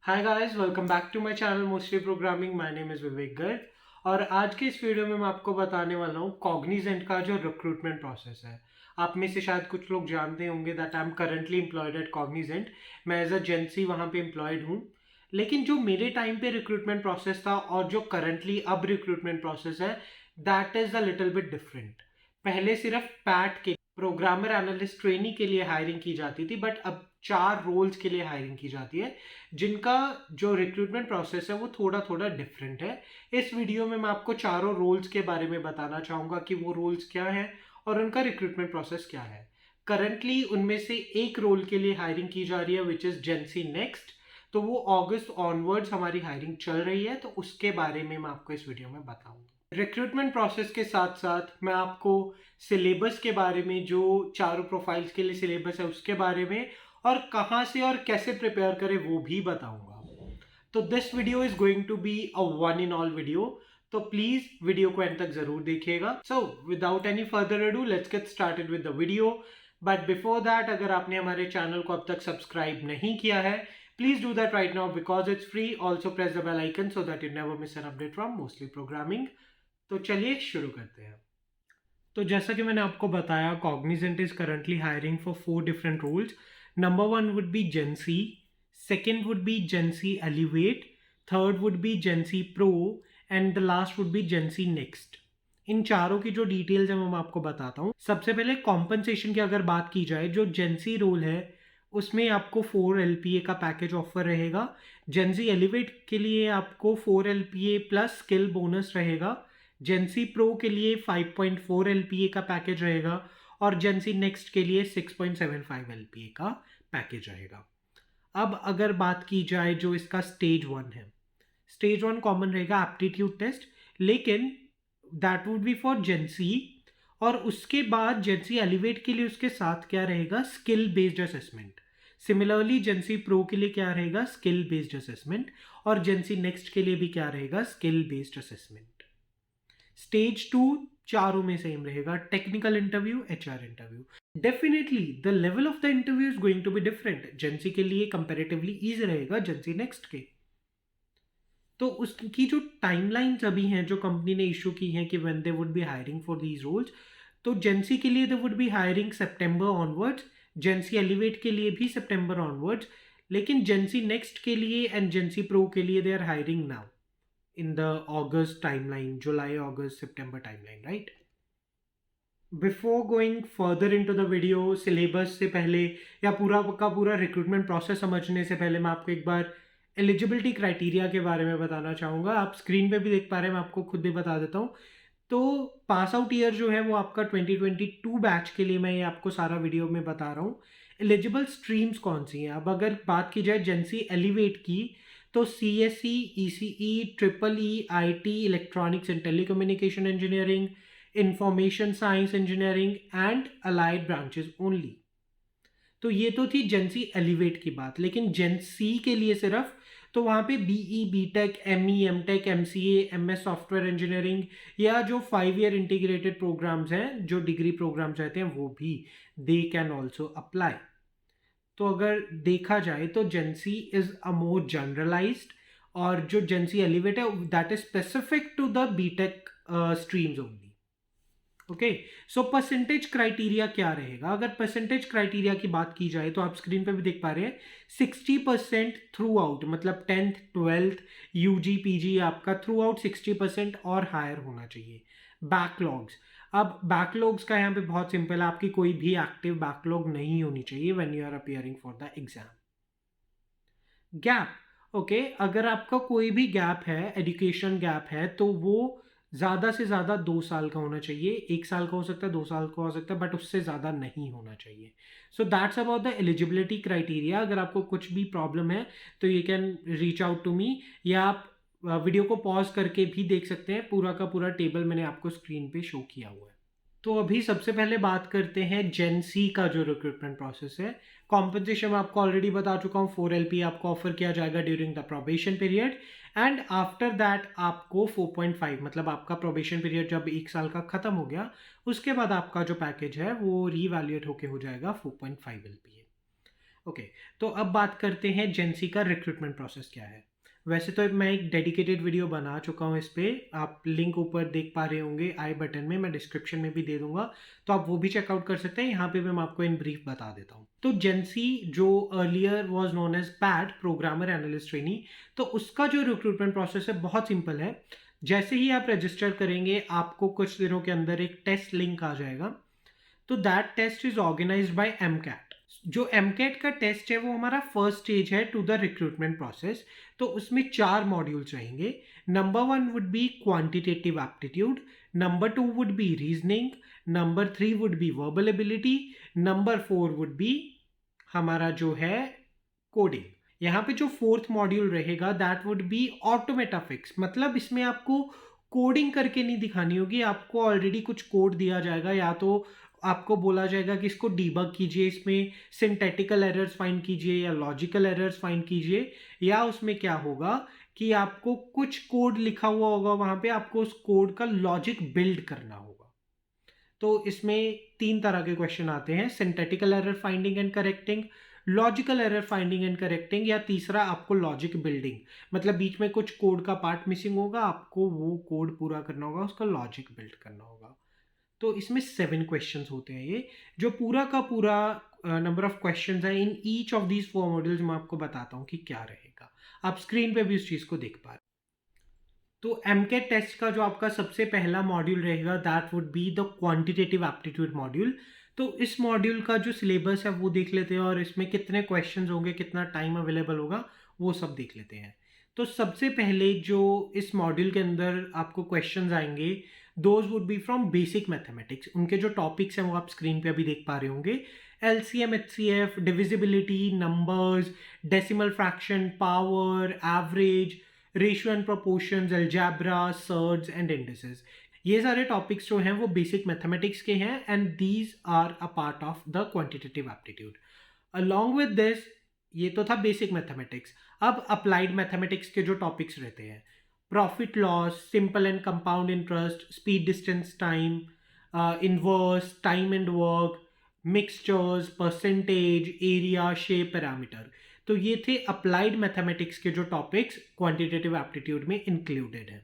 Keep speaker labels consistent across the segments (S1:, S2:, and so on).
S1: Hi guys, welcome back to my channel mostly programming. My name is Vivek Garg और आज के इस वीडियो में मैं आपको बताने वाला हूँ कॉग्निजेंट का जो रिक्रूटमेंट प्रोसेस है। आप में से शायद कुछ लोग जानते होंगे that I am currently employed at Cognizant. मैं एज अ जेंसी वहाँ पे एम्प्लॉयड हूँ। लेकिन जो मेरे टाइम पे रिक्रूटमेंट प्रोसेस था और जो करंटली अब रिक्रूटमेंट प्रोसेस है, that is a little bit different. पहले सिर्फ पैट के प्रोग्रामर एनालिस्ट ट्रेनी के लिए हायरिंग की जाती थी, बट अब 4 रोल्स के लिए हायरिंग की जाती है जिनका जो रिक्रूटमेंट प्रोसेस है वो थोड़ा थोड़ा डिफरेंट है। इस वीडियो में मैं आपको चारों रोल्स के बारे में बताना चाहूँगा कि वो रोल्स क्या हैं और उनका रिक्रूटमेंट प्रोसेस क्या है। करंटली उनमें से एक रोल के लिए हायरिंग की जा रही है विच इज़ जेंसी नेक्स्ट। तो वो अगस्त ऑनवर्ड्स हमारी हायरिंग चल रही है, तो उसके बारे में मैं आपको इस वीडियो में बताऊंगा। रिक्रूटमेंट प्रोसेस के साथ साथ मैं आपको सिलेबस के बारे में, जो चारों प्रोफाइल्स के लिए सिलेबस है उसके बारे में, और कहाँ से और कैसे प्रिपेयर करें वो भी बताऊंगा। तो this video is going to be a one in all video, तो प्लीज वीडियो को एंड तक जरूर देखिएगा। So without any further ado let's get started with the video. But before that, अगर आपने हमारे चैनल को अब तक सब्सक्राइब नहीं किया है, please do that right now because it's free. Also press the bell icon so that you never miss an update from Mostly Programming. तो चलिए शुरू करते हैं। तो जैसा कि मैंने आपको बताया, Cognizant is currently hiring for 4 different roles. Number one would be GenC, second would be GenC Elevate, third would be GenC Pro and the last would be GenC Next. इन चारों की जो डिटेल्स है वो मैं आपको बताता हूँ। सबसे पहले कॉम्पनसेशन की अगर बात की जाए, जो जेंसी रोल है उसमें आपको 4 LPA का पैकेज ऑफर रहेगा। जेंसी एलिवेट के लिए आपको 4 LPA प्लस स्किल बोनस रहेगा। जेंसी प्रो के लिए 5.4 LPA का पैकेज रहेगा और जेंसी नेक्स्ट के लिए 6.75 LPA का पैकेज रहेगा। अब अगर बात की जाए जो इसका स्टेज वन है, स्टेज वन कॉमन रहेगा एप्टीट्यूड टेस्ट, लेकिन दैट वुड बी फॉर जेंसी। और उसके बाद जेंसी एलिवेट के लिए उसके साथ क्या रहेगा, skill based assessment. Similarly जेंसी Pro के लिए क्या रहेगा, स्किल बेस्ड असेसमेंट। और जेंसी नेक्स्ट के लिए भी क्या रहेगा, skill based assessment. Stage two चारों में सेम रहेगा, technical interview, HR interview. Definitely the level of the interview is going to be different. GenC के लिए कंपेरेटिवली इजी रहेगा जेंसी नेक्स्ट के। तो उसकी जो टाइमलाइंस अभी हैं जो कंपनी ने इशू की हैं कि when they would be hiring for these roles, तो जेंसी के लिए they would be hiring September onwards, GenC Elevate के लिए भी सितंबर ऑनवर्ड्स, लेकिन जेंसी नेक्स्ट के लिए एंड जेंसी प्रो के लिए they are hiring now in the August timeline, July, August, September timeline, right? Before going further into the video, syllabus से पहले या पूरा का पूरा रिक्रूटमेंट प्रोसेस समझने से पहले मैं आपको एक बार एलिजिबिलिटी क्राइटेरिया के बारे में बताना चाहूँगा। आप स्क्रीन पे भी देख पा रहे हैं, मैं आपको खुद भी बता देता हूँ। तो पास आउट ईयर जो है वो आपका 2022 बैच के लिए मैं ये आपको सारा वीडियो में बता रहा हूँ। एलिजिबल स्ट्रीम्स कौन सी हैं, अब अगर बात की जाए जेंसी एलिवेट की, तो CSE, ECE, EEE, IT, electronics and telecommunication engineering, information science engineering and allied branches only. तो ये तो थी जेंसी एलिवेट की बात, लेकिन जेंसी के लिए सिर्फ, तो वहाँ पे BE, BTech, ME, MTech, MCA, MS software engineering या जो 5 ईयर इंटीग्रेटेड प्रोग्राम्स हैं, जो डिग्री प्रोग्राम्स रहते हैं, वो भी दे कैन ऑल्सो अप्लाई। तो अगर देखा जाए तो जेंसी इज अ मोर जनरलाइज्ड, और जो जेंसी एलिवेट है that is specific to the BTech streams only. Okay, so percentage criteria क्या रहेगा? अगर परसेंटेज क्राइटेरिया की बात की जाए तो आप स्क्रीन पे भी देख पा रहे हैं, 60% थ्रू आउट, मतलब 10th 12th UG PG आपका थ्रू आउट 60% और हायर होना चाहिए। बैकलॉग्स, अब बैकलॉग्स का यहाँ पे बहुत सिंपल है, आपकी कोई भी एक्टिव बैकलॉग नहीं होनी चाहिए when you are appearing for the exam. Gap, okay, अगर आपका कोई भी गैप है, एजुकेशन गैप है, तो वो ज़्यादा से ज़्यादा 2 साल का होना चाहिए। 1 साल का हो सकता है, 2 साल का हो सकता है, बट उससे ज़्यादा नहीं होना चाहिए। So that's about the eligibility criteria. अगर आपको कुछ भी प्रॉब्लम है तो you can reach out to me, या आप वीडियो को पॉज करके भी देख सकते हैं। पूरा का पूरा टेबल मैंने आपको स्क्रीन पे शो किया हुआ है। तो अभी सबसे पहले बात करते हैं जेन सी का जो रिक्रूटमेंट प्रोसेस है। कॉम्पनसेशन मैं आपको ऑलरेडी बता चुका हूँ, 4 LP आपको ऑफर किया जाएगा during the probation period, and after that आपको 4.5, मतलब आपका प्रोबेशन पीरियड जब 1 साल का खत्म हो गया, उसके बाद आपका जो पैकेज है वो रीवैल्यूएट होके हो जाएगा 4.5 LPA। ओके, तो अब बात करते हैं जेंसी का रिक्रूटमेंट प्रोसेस क्या है। वैसे तो मैं एक डेडिकेटेड वीडियो बना चुका हूँ इस पे, आप लिंक ऊपर देख पा रहे होंगे आई बटन में, मैं डिस्क्रिप्शन में भी दे दूंगा, तो आप वो भी चेकआउट कर सकते हैं। यहाँ पे मैं आपको इन ब्रीफ बता देता हूँ। तो जेंसी जो earlier was known as PAD, programmer analyst trainee, तो उसका जो रिक्रूटमेंट प्रोसेस है बहुत सिंपल है। जैसे ही आप रजिस्टर करेंगे आपको कुछ दिनों के अंदर एक टेस्ट लिंक आ जाएगा। तो that test is organised by AMCAT. जो एमकैट का टेस्ट है वो हमारा फर्स्ट स्टेज है टू द रिक्रूटमेंट प्रोसेस। तो उसमें 4 मॉड्यूल चाहिए। Number 1 would be quantitative aptitude, number 2 would be reasoning, number 3 would be verbal ability, number 4 would be हमारा जो है कोडिंग। यहाँ पे जो फोर्थ मॉड्यूल रहेगा दैट वुड बी ऑटोमेटाफिक्स, मतलब इसमें आपको कोडिंग करके नहीं दिखानी होगी, आपको ऑलरेडी कुछ कोड दिया जाएगा, या तो आपको बोला जाएगा कि इसको डीबग कीजिए, इसमें सिंथेटिकल एरर्स फाइंड कीजिए या लॉजिकल एरर्स फाइंड कीजिए, या उसमें क्या होगा कि आपको कुछ कोड लिखा हुआ होगा वहां पे, आपको उस कोड का लॉजिक बिल्ड करना होगा। तो इसमें 3 तरह के क्वेश्चन आते हैं, synthetical error finding and correcting, logical error finding and correcting, या तीसरा आपको लॉजिक बिल्डिंग, मतलब बीच में कुछ कोड का पार्ट मिसिंग होगा, आपको वो कोड पूरा करना होगा, उसका लॉजिक बिल्ड करना होगा। तो इसमें 7 क्वेश्चंस होते हैं। ये जो पूरा का पूरा नंबर ऑफ क्वेश्चंस है in each of these 4 modules, मैं आपको बताता हूँ कि क्या रहेगा। आप स्क्रीन पे भी उस चीज को देख पा रहे हैं। तो एमकेट टेस्ट का जो आपका सबसे पहला मॉड्यूल रहेगा that would be the quantitative aptitude module. तो इस मॉड्यूल का जो सिलेबस है वो देख लेते हैं, और इसमें कितने क्वेश्चंस होंगे, कितना टाइम अवेलेबल होगा, वो सब देख लेते हैं। तो सबसे पहले जो इस मॉड्यूल के अंदर आपको क्वेश्चंस आएंगे those would be from basic mathematics. उनके जो टॉपिक्स हैं वो आप स्क्रीन पे अभी देख पा रहे होंगे। LCM, HCF, divisibility, numbers, decimal fraction, power, average, ratio and proportions, algebra, surds and indices. ये सारे टॉपिक्स जो हैं वो बेसिक मैथमेटिक्स के हैं, and these are a part of the quantitative aptitude. Along with this, ये तो था बेसिक मैथमेटिक्स। अब अप्लाइड मैथमेटिक्स के जो टॉपिक्स रहते हैं, profit loss, simple and compound interest, speed distance time, inverse, time and work, mixtures, percentage, area, shape, parameter. तो ये थे अप्लाइड मैथमेटिक्स के जो टॉपिक्स क्वांटिटेटिव एप्टीट्यूड में इंक्लूडेड है।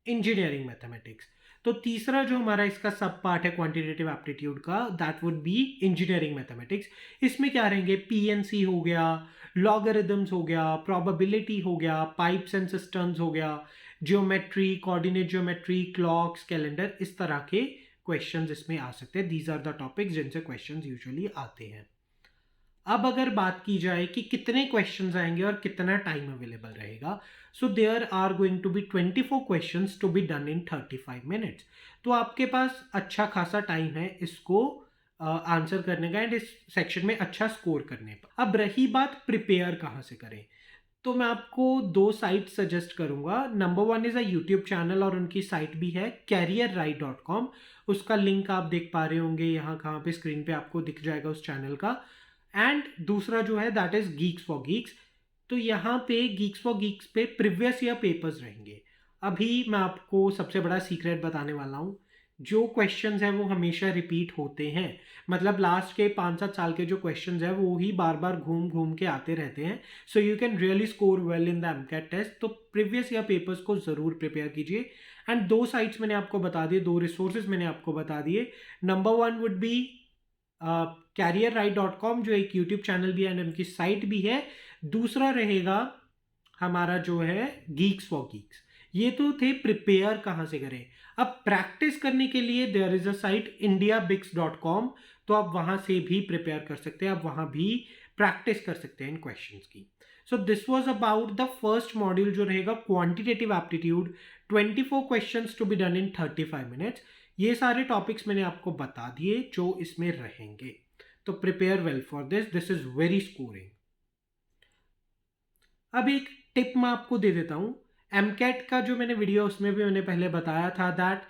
S1: इंजीनियरिंग मैथमेटिक्स, तो तीसरा जो हमारा इसका सब पार्ट है क्वांटिटेटिव एप्टीट्यूड का that would B engineering mathematics. इसमें क्या रहेंगे, पीएनसी हो गया, लॉगरिदम्स हो गया, प्रोबेबिलिटी हो गया, पाइप्स एंड सिस्टम्स हो गया, geometry, coordinate geometry, clocks, calendar, इस तरह के क्वेश्चंस इसमें आ सकते हैं। दीज आर द टॉपिक्स जिनसे क्वेश्चंस यूजुअली आते हैं। अब अगर बात की जाए कि कितने क्वेश्चंस आएंगे और कितना टाइम अवेलेबल रहेगा, so there are going to be 24 questions to be done in 35 minutes. तो आपके पास अच्छा खासा टाइम है इसको आंसर करने का एंड इस सेक्शन में अच्छा स्कोर करने का। अब रही बात प्रिपेयर कहाँ से करें, तो मैं आपको 2 साइट सजेस्ट करूंगा। Number 1 is a YouTube channel, और उनकी साइट भी है careerride.com। उसका लिंक आप देख पा रहे होंगे यहाँ, कहाँ पे स्क्रीन पे आपको दिख जाएगा उस चैनल का। एंड दूसरा जो है that is Geeks for Geeks. तो यहाँ पे गीक्स फॉर गीक्स पे प्रीवियस ईयर पेपर्स रहेंगे। अभी मैं आपको सबसे बड़ा सीक्रेट बताने वाला हूँ, जो क्वेश्चंस हैं वो हमेशा रिपीट होते हैं, मतलब लास्ट के 5-7 साल के जो क्वेश्चंस हैं वो ही बार बार घूम घूम के आते रहते हैं। So you can really score well in the AMCAT test. तो प्रीवियस ईयर पेपर्स को ज़रूर प्रिपेयर कीजिए। एंड 2 साइट्स मैंने आपको बता दिए, 2 रिसोर्सेज मैंने आपको बता दिए। नंबर 1 वुड बी careerride.com, जो एक यूट्यूब चैनल भी है एंड उनकी साइट भी है। दूसरा रहेगा हमारा जो है गीक्स फॉर गीक्स। ये तो थे प्रिपेयर कहाँ से करें। अब प्रैक्टिस करने के लिए there is a site indiabix.com, तो आप वहां से भी प्रिपेयर कर सकते हैं, आप वहां भी प्रैक्टिस कर सकते हैं इन क्वेश्चंस की। So this was about the first module जो रहेगा quantitative aptitude, 24 questions to be done in 35 minutes. ये सारे टॉपिक्स मैंने आपको बता दिए जो इसमें रहेंगे, तो prepare well for this, this is very scoring. अब एक टिप मैं आपको दे देता हूँ। एमकैट का जो मैंने वीडियो उसमें भी मैंने पहले बताया था दैट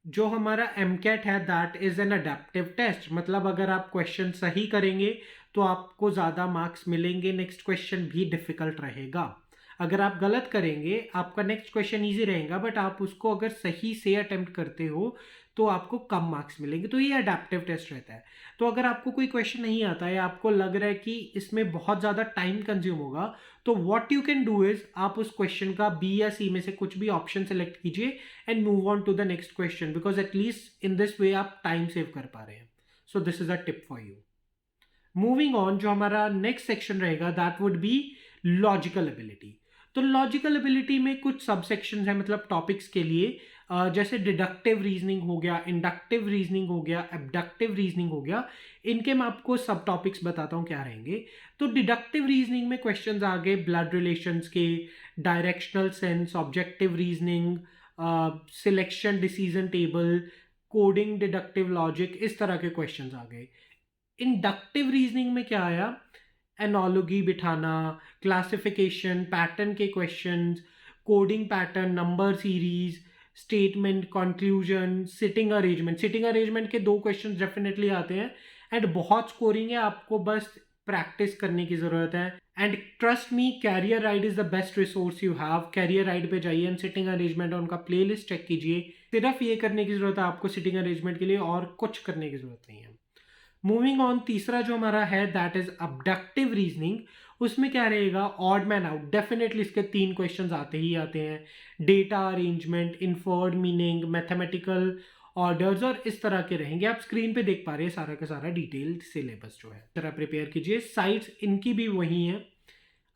S1: जो हमारा एमकैट है that is an adaptive test, मतलब अगर आप क्वेश्चन सही करेंगे तो आपको ज़्यादा मार्क्स मिलेंगे, नेक्स्ट क्वेश्चन भी डिफिकल्ट रहेगा। अगर आप गलत करेंगे आपका नेक्स्ट क्वेश्चन ईजी रहेगा, बट आप उसको अगर सही से अटेम्प्ट करते हो तो आपको कम मार्क्स मिलेंगे। तो ये अडेप्टिव टेस्ट रहता है। तो अगर आपको कोई क्वेश्चन नहीं आता है, आपको लग रहा है कि इसमें बहुत ज़्यादा टाइम कंज्यूम होगा, तो what you can do is आप उस क्वेश्चन का बी या सी में से कुछ भी ऑप्शन सेलेक्ट कीजिए and move on to the next question, because at least in this way आप टाइम सेव कर पा रहे हैं। So this is a tip for you. Moving on, जो हमारा नेक्स्ट सेक्शन रहेगा that would be logical ability. तो लॉजिकल एबिलिटी में कुछ सब सेक्शंस हैं, मतलब टॉपिक्स के लिए, जैसे डिडक्टिव रीजनिंग हो गया, इंडक्टिव रीजनिंग हो गया, एबडक्टिव रीजनिंग हो गया। इनके मैं आपको सब टॉपिक्स बताता हूँ क्या रहेंगे। तो डिडक्टिव रीजनिंग में क्वेश्चंस आ गए ब्लड रिलेशंस के, directional sense, objective reasoning, selection decision table, coding, deductive logic, इस तरह के क्वेश्चंस आ गए। इंडक्टिव रीजनिंग में क्या आया, एनोलॉजी बिठाना, क्लासिफिकेशन, पैटर्न के questions, coding pattern, number series, statement, conclusion, sitting arrangement. Sitting arrangement के 2 क्वेश्चंस डेफिनेटली आते हैं एंड बहुत स्कोरिंग है, आपको बस प्रैक्टिस करने की ज़रूरत है। And trust me, Career Ride is the best resource you have. Career Ride पे जाइए एंड सिटिंग अरेंजमेंट और उनका प्लेलिस्ट चेक कीजिए। सिर्फ ये करने की ज़रूरत है आपको सिटिंग अरेंजमेंट के लिए, और कुछ करने की ज़रूरत नहीं है। मूविंग ऑन, तीसरा जो हमारा है दैट इज अबडक्टिव रीजनिंग। उसमें क्या रहेगा, ऑड मैन आउट। डेफिनेटली इसके 3 क्वेश्चंस आते ही आते हैं, data arrangement, inferred meaning, mathematical orders, और इस तरह के रहेंगे। आप स्क्रीन पे देख पा रहे हैं सारा का सारा डिटेल सिलेबस जो है, तरह प्रिपेयर कीजिए। साइट्स इनकी भी वही है,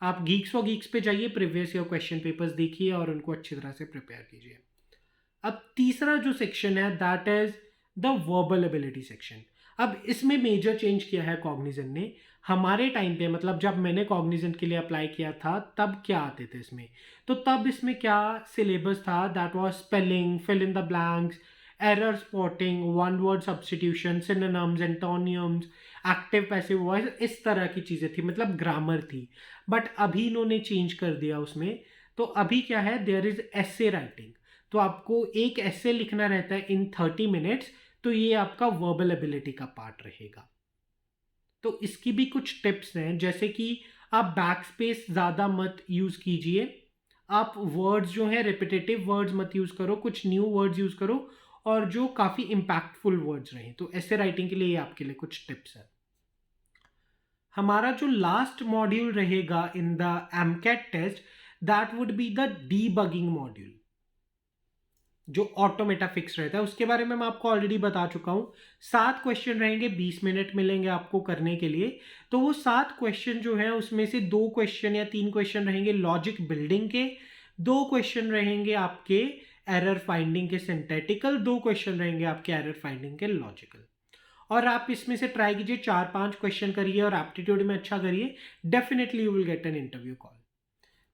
S1: आप गीक्स फॉर गीक्स पे जाइए, प्रीवियस ईयर क्वेश्चन पेपर्स देखिए और उनको अच्छी तरह से प्रिपेयर कीजिए। अब तीसरा जो सेक्शन है that is the verbal ability section. अब इसमें मेजर चेंज किया है कॉग्निजेंट ने। हमारे टाइम पे, मतलब जब मैंने कॉग्निजेंट के लिए अप्लाई किया था, तब क्या आते थे इसमें, तो तब इसमें क्या सिलेबस था, that was spelling, fill in the blanks, error spotting, one word substitution, synonyms, antonyms, active passive voice, इस तरह की चीज़ें थी, मतलब ग्रामर थी। बट अभी इन्होंने चेंज कर दिया उसमें। तो अभी क्या है, देयर इज एसे राइटिंग। तो आपको एक ऐसे लिखना रहता है इन 30 मिनट्स। तो ये आपका वर्बल एबिलिटी का पार्ट रहेगा। तो इसकी भी कुछ टिप्स हैं, जैसे कि आप बैक स्पेस ज़्यादा मत यूज़ कीजिए, आप वर्ड्स जो हैं रिपीटेटिव वर्ड्स मत यूज़ करो, कुछ न्यू वर्ड्स यूज़ करो और जो काफ़ी इम्पैक्टफुल वर्ड्स रहें। तो ऐसे राइटिंग के लिए ये आपके लिए कुछ टिप्स है। हमारा जो लास्ट मॉड्यूल रहेगा in the AMCAT test, that would be the debugging module, जो ऑटोमेटा फिक्स रहता है। उसके बारे में मैं आपको ऑलरेडी बता चुका हूँ। 7 क्वेश्चन रहेंगे, 20 मिनट मिलेंगे आपको करने के लिए। तो वो 7 क्वेश्चन जो है उसमें से 2 क्वेश्चन या 3 क्वेश्चन रहेंगे लॉजिक बिल्डिंग के, 2 क्वेश्चन रहेंगे आपके एरर फाइंडिंग के सिंथेटिकल, 2 क्वेश्चन रहेंगे आपके एरर फाइंडिंग के लॉजिकल। और आप इसमें से ट्राई कीजिए, 4-5 क्वेश्चन करिए और एप्टीट्यूड में अच्छा करिए, definitely you will get an interview call.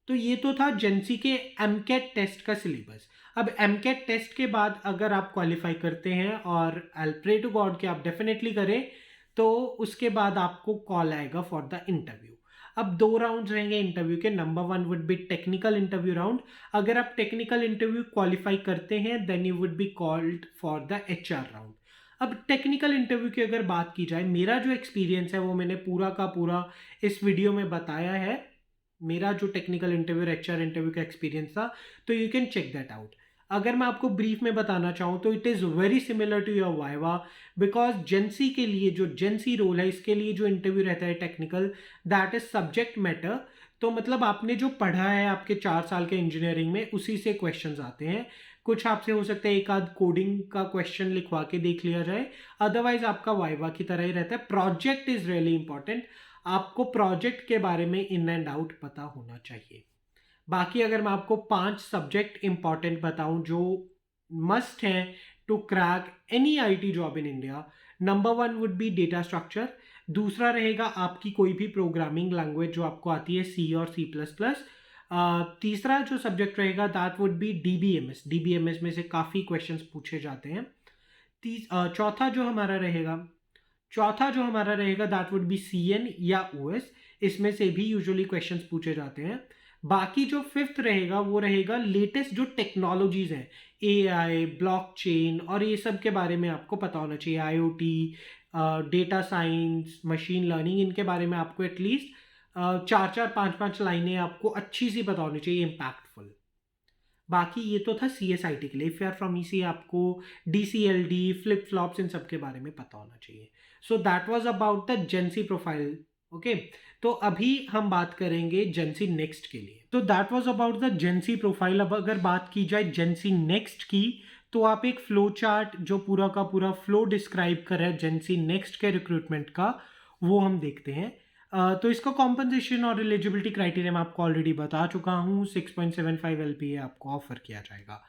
S1: तो ये तो था जेंसी के एमकेट टेस्ट का सिलेबस। अब एमकेट टेस्ट के बाद अगर आप क्वालिफाई करते हैं, और आई प्रे टू गॉड कि आप डेफिनेटली करें, तो उसके बाद आपको कॉल आएगा फॉर द इंटरव्यू। अब 2 राउंड्स रहेंगे इंटरव्यू के। Number 1 would be technical interview round. अगर आप टेक्निकल इंटरव्यू क्वालिफाई करते हैं then you would be called for the HR round. अब टेक्निकल इंटरव्यू की अगर बात की जाए, मेरा जो एक्सपीरियंस है वो मैंने पूरा का पूरा इस वीडियो में बताया है, मेरा जो टेक्निकल इंटरव्यू और एचआर इंटरव्यू का एक्सपीरियंस था। तो you can check that out. अगर मैं आपको ब्रीफ में बताना चाहूँ तो it is very similar to your viva, because GenC के लिए जो जेंसी रोल है, इसके लिए जो इंटरव्यू रहता है technical, that is subject matter. तो मतलब आपने जो पढ़ा है आपके 4 साल के इंजीनियरिंग में, उसी से क्वेश्चंस आते हैं। कुछ आपसे हो सकता है एक आध कोडिंग का क्वेश्चन लिखवा के देख लिया जाए, अदरवाइज आपका वाइवा की तरह ही रहता है। प्रोजेक्ट इज रियली इंपॉर्टेंट, आपको प्रोजेक्ट के बारे में इन एंड आउट पता होना चाहिए। बाकी अगर मैं आपको 5 सब्जेक्ट इंपॉर्टेंट बताऊं जो मस्ट हैं to crack any IT job in India, number 1 would be data structure. दूसरा रहेगा आपकी कोई भी प्रोग्रामिंग लैंग्वेज जो आपको आती है, सी और सी प्लस प्लस। तीसरा जो सब्जेक्ट रहेगा that would B DBMS. DBMS में से काफ़ी क्वेश्चंस पूछे जाते हैं। चौथा जो हमारा रहेगा दैट वुड बी सीएन या ओएस। इसमें से भी यूजुअली क्वेश्चंस पूछे जाते हैं। बाकी जो फिफ्थ रहेगा वो रहेगा लेटेस्ट जो टेक्नोलॉजीज हैं, एआई, ब्लॉकचेन और ये सब के बारे में आपको पता होना चाहिए। IoT, data science, machine learning, इनके बारे में आपको एटलीस्ट 4-4, 5-5 लाइनें आपको अच्छी सी पता होनी चाहिए, इम्पैक्टफुल। बाकी ये तो था CSIT के लिए. If you are from EC आपको DCLD, फ्लिप फ्लॉप्स इन सब के बारे में पता होना चाहिए. So that was about the GenC profile. Okay, तो अभी हम बात करेंगे जेंसी नेक्स्ट के लिए. तो that was about the GenC profile. अब अगर बात की जाए जेंसी नेक्स्ट की, तो आप एक फ्लो चार्ट जो पूरा का पूरा फ्लो डिस्क्राइब कर रहा है जेंसी नेक्स्ट के रिक्रूटमेंट का, वो हम देखते हैं. तो इसका कॉम्पनसेशन और एलिजिबिलिटी क्राइटेरिया मैं आपको ऑलरेडी बता चुका हूँ. 6.75 LPA आपको ऑफर किया जाएगा.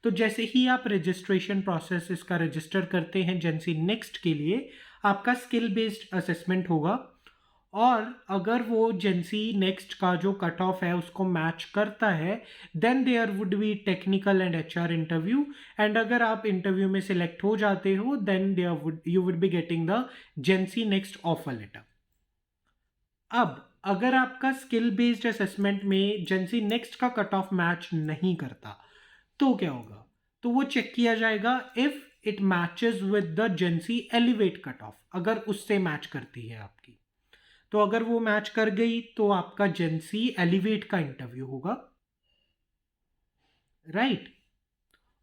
S1: तो जैसे ही आप रजिस्ट्रेशन प्रोसेस इसका रजिस्टर करते हैं जेंसी नेक्स्ट के लिए, आपका स्किल बेस्ड असेसमेंट होगा. और अगर वो जेंसी नेक्स्ट का जो कट ऑफ है उसको मैच करता है, then there would be technical and HR interview. And अगर आप इंटरव्यू में सिलेक्ट हो जाते हो, then you would be getting the GenC Next offer letter. अब अगर आपका स्किल बेस्ड असेसमेंट में जेंसी नेक्स्ट का कट ऑफ मैच नहीं करता, तो क्या होगा? तो वो चेक किया जाएगा if it matches with the GenC elevate cut off. अगर उससे मैच करती है आपकी, तो अगर वो मैच कर गई तो आपका जेंसी एलिवेट का इंटरव्यू होगा, राइट.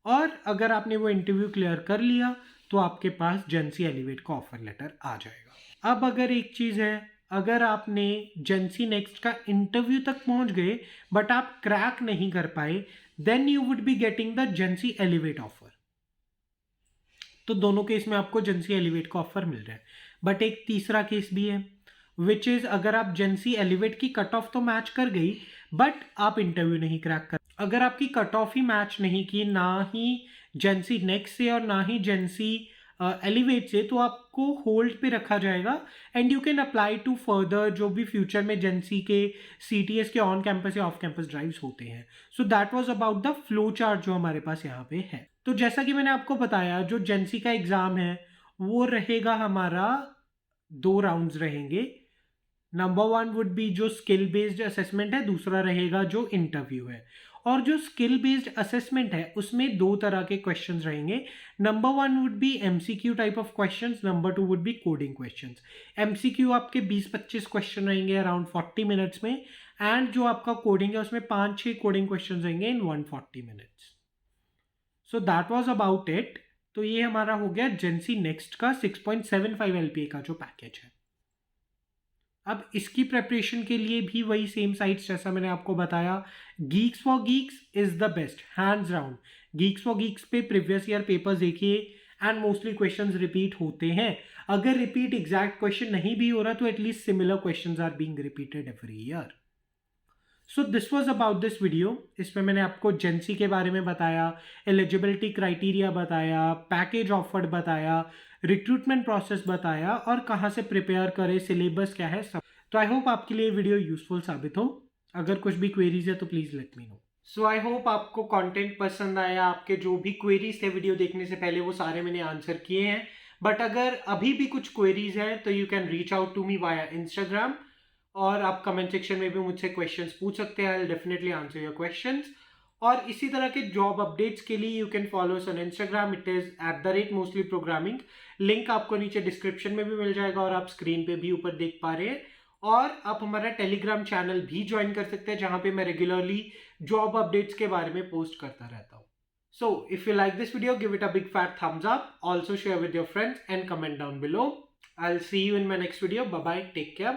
S1: और अगर आपने वो इंटरव्यू क्लियर कर लिया, तो आपके पास जेंसी एलिवेट का ऑफर लेटर आ जाएगा. अब अगर एक चीज है, अगर आपने जेंसी नेक्स्ट का इंटरव्यू तक पहुंच गए बट आप क्रैक नहीं कर पाए, then you would be getting the GenC elevate offer. तो दोनों केस में आपको जेंसी एलिवेट का ऑफर मिल रहा है. बट एक तीसरा केस भी है, विच इज अगर आप जेंसी एलिवेट की कट ऑफ तो मैच कर गई, बट आप इंटरव्यू नहीं क्रैक कर. अगर आपकी कट ऑफ ही मैच नहीं की, ना ही जेंसी नेक्स्ट से और ना ही जेंसी एलिवेट से, तो आपको होल्ड पे रखा जाएगा. And you can apply to further जो भी फ्यूचर में जेंसी के CTS के ऑन कैंपस या ऑफ कैंपस ड्राइव्स होते हैं. So that was about the flow chart जो हमारे पास यहाँ पे है. तो जैसा कि मैंने आपको बताया, जो जेंसी का एग्जाम है वो रहेगा हमारा 2 राउंड्स रहेंगे. नंबर 1 वुड बी जो स्किल बेस्ड असेसमेंट है, दूसरा रहेगा जो इंटरव्यू है. और जो स्किल बेस्ड असेसमेंट है उसमें 2 तरह के क्वेश्चंस रहेंगे. Number 1 would B MCQ type of questions, number 2 would B coding questions. MCQ आपके 20-25 क्वेश्चन रहेंगे अराउंड 40 मिनट्स में, एंड जो आपका कोडिंग है उसमें 5-6 कोडिंग क्वेश्चन रहेंगे इन 140 minutes. So that was about it. तो ये हमारा हो गया जेंसी नेक्स्ट का 6.75 LPA का जो पैकेज है. अब इसकी प्रेपरेशन के लिए भी वही सेम साइट्स जैसा मैंने आपको बताया. Geeks for Geeks is the best, hands down. Geeks for Geeks पे प्रीवियस ईयर पेपर्स देखिए, एंड मोस्टली क्वेश्चंस रिपीट होते हैं. अगर रिपीट एग्जैक्ट क्वेश्चन नहीं भी हो रहा, तो at least similar questions are being repeated every year. So this was about this video. इसमें मैंने आपको जेंसी के बारे में बताया, एलिजिबिलिटी क्राइटेरिया बताया, पैकेज ऑफर्ड बताया, रिक्रूटमेंट प्रोसेस बताया, और कहाँ से प्रिपेयर करें, सिलेबस क्या है, सब. तो आई होप आपके लिए वीडियो यूजफुल साबित हो. अगर कुछ भी क्वेरीज है तो please let me know. So I hope आपको कंटेंट पसंद आया. आपके जो भी क्वेरीज थे वीडियो देखने से पहले, वो सारे मैंने आंसर किए हैं. बट अगर अभी भी कुछ क्वेरीज हैं तो you can reach out to me via Instagram, और आप कमेंट सेक्शन में भी मुझसे क्वेश्चंस पूछ सकते हैं. I will definitely answer your questions. और इसी तरह के जॉब अपडेट्स के लिए you can follow us on Instagram. It is @mostly programming. Link आपको नीचे डिस्क्रिप्शन में भी मिल जाएगा, और आप स्क्रीन पे भी ऊपर देख पा रहे हैं. और आप हमारा टेलीग्राम चैनल भी ज्वाइन कर सकते हैं, जहां पे मैं रेगुलरली जॉब अपडेट्स के बारे में पोस्ट करता रहता हूँ. So if you like this video, give it a big fat thumbs up. Also share with your friends and comment down below. I'll see you in my next video. Bye bye. Take care.